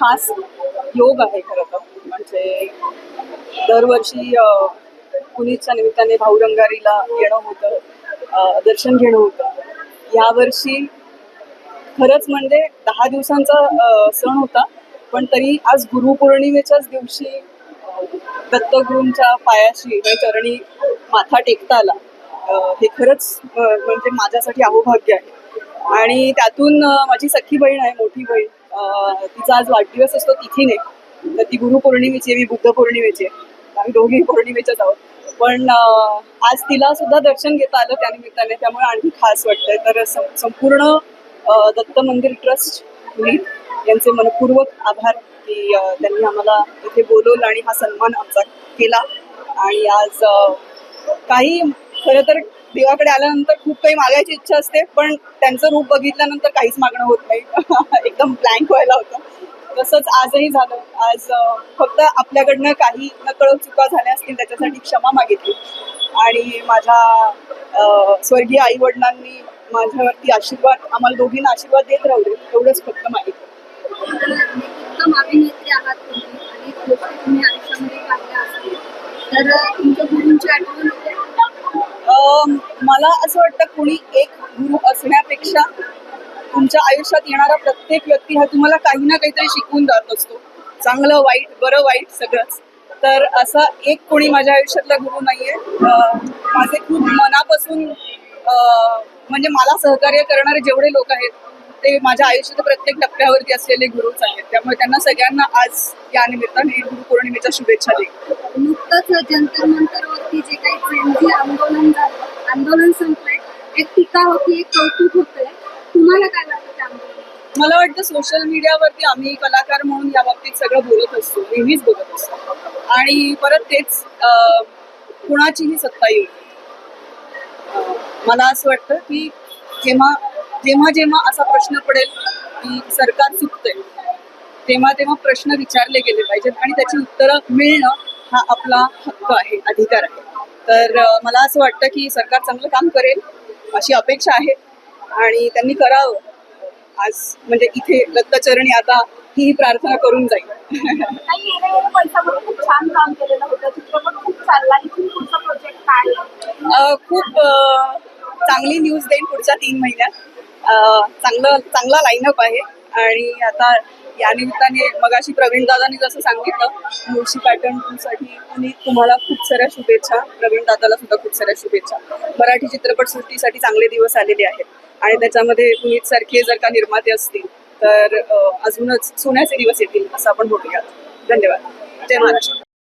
खास योग आहे खरं तर. म्हणजे दरवर्षी पुनीतच्या निमित्ताने भाऊ रंगारीला येणं होतं, दर्शन घेणं होतं. यावर्षी खरंच म्हणजे 10 दिवसांचा सण होता, पण तरी आज गुरुपौर्णिमेच्याच दिवशी दत्तगुरूंच्या पायाशी म्हणजे चरणी माथा टेकता आला. हे खरंच म्हणजे माझ्यासाठी अहोभाग्य आहे. आणि त्यातून माझी सख्खी बहीण आहे, मोठी बहीण, तिचा आज वाढदिवस असतो तिथीने. तर ती गुरुपौर्णिमेची आहे, मी बुद्ध पौर्णिमेची आहे. आम्ही दोघेही पौर्णिमेच्याच आहोत. पण आज तिला सुद्धा दर्शन घेता आलं त्यानिमित्ताने, त्यामुळे आणखी खास वाटतंय. तर संपूर्ण दत्त मंदिर ट्रस्ट पुनीत यांचे मनपूर्वक आभार की त्यांनी आम्हाला इथे बोलवलं आणि हा सन्मान आमचा केला. आणि आज काही खरं तर देवाकडे आल्यानंतर खूप काही मागायची इच्छा असते, पण त्यांचं रूप बघितल्यानंतर काहीच मागणं होत नाही. एकदम ब्लँक व्हायला होतं. तसंच आजही झालं. आज फक्त आपल्याकडनं काही नकळत चुका झाल्या असतील त्याच्यासाठी क्षमा मागितली. आणि माझ्या स्वर्गीय आई वडिलांनी माझ्यावरती आशीर्वाद, आम्हाला दोघींना आशीर्वाद देत राहू दे, एवढंच फक्त मागितलं. उत्तम अभिनेत्री आहात तुम्ही आणि गोष्टी तुम्ही आयुष्यामध्ये पाहिल्या असतील, तर तुमच्या गुरूंची आठवण होते? मला असं वाटतं कोणी एक गुरु असण्यापेक्षा तुमच्या आयुष्यात येणारा प्रत्येक व्यक्ती हा तुम्हाला काही ना काहीतरी शिकवून जात असतो. चांगलं वाईट, बरं वाईट सगळंच. तर असा एक कोणी माझ्या आयुष्यातला गुरु नाहीये. माझे खूप मनापासून म्हणजे मला सहकार्य करणारे जेवढे लोक आहेत ते माझ्या आयुष्याच्या प्रत्येक टप्प्यावरती असलेले गुरुच आहेत. त्यामुळे त्यांना सगळ्यांना आज या निमित्ताने गुरुपौर्णिमेच्या शुभेच्छा देईल. नुकतंच जंतर मंतरवरती जे काही ट्रेंडची आंदोलन झालं, आंदोलन संपलंय, एक टीका होती, एक कौतुक होतंय, तुम्हाला काय वाटतं त्या आंदोलनात? मला वाटतं सोशल मीडियावरती आम्ही कलाकार म्हणून या बाबतीत सगळं बोलत असतो, नेहमीच बोलत असतो. आणि परत तेच कुणाचीही सत्ता येईल. मला असं वाटतं की जेव्हा जेव्हा जेव्हा असा प्रश्न पडेल की सरकार चुकतंय, तेव्हा तेव्हा प्रश्न विचारले गेले पाहिजेत आणि त्याची उत्तरं मिळणं हा आपला हक्क आहे, अधिकार आहे. तर मला असं वाटतं की सरकार चांगलं काम करेल अशी अपेक्षा आहे आणि त्यांनी करावं. आज म्हणजे इथे दत्तचरणी आता ही प्रार्थना करून जाईल. खूप छान काम केलेलं होतं, चित्रपट खूप चालला. इथून पुढचा प्रोजेक्ट काय? खूप चांगली न्यूज देईन पुढच्या 3 महिन्यात. चांगला लाईनअप आहे. आणि आता या निमित्ताने मगाशी प्रवीण दादांनी जसं सांगितलं, मुळशी पॅटर्न 2 साठी पुनीत तुम्हाला खूप साऱ्या शुभेच्छा. प्रवीण दादाला सुद्धा खूप साऱ्या शुभेच्छा. मराठी चित्रपटसृष्टीसाठी चांगले दिवस आलेले आहेत आणि त्याच्यामध्ये पुनीत सारखे जर का निर्माते असतील तर अजूनच सोन्याचे दिवस येतील असं आपण बोलूयात. धन्यवाद. जय महाराष्ट्र.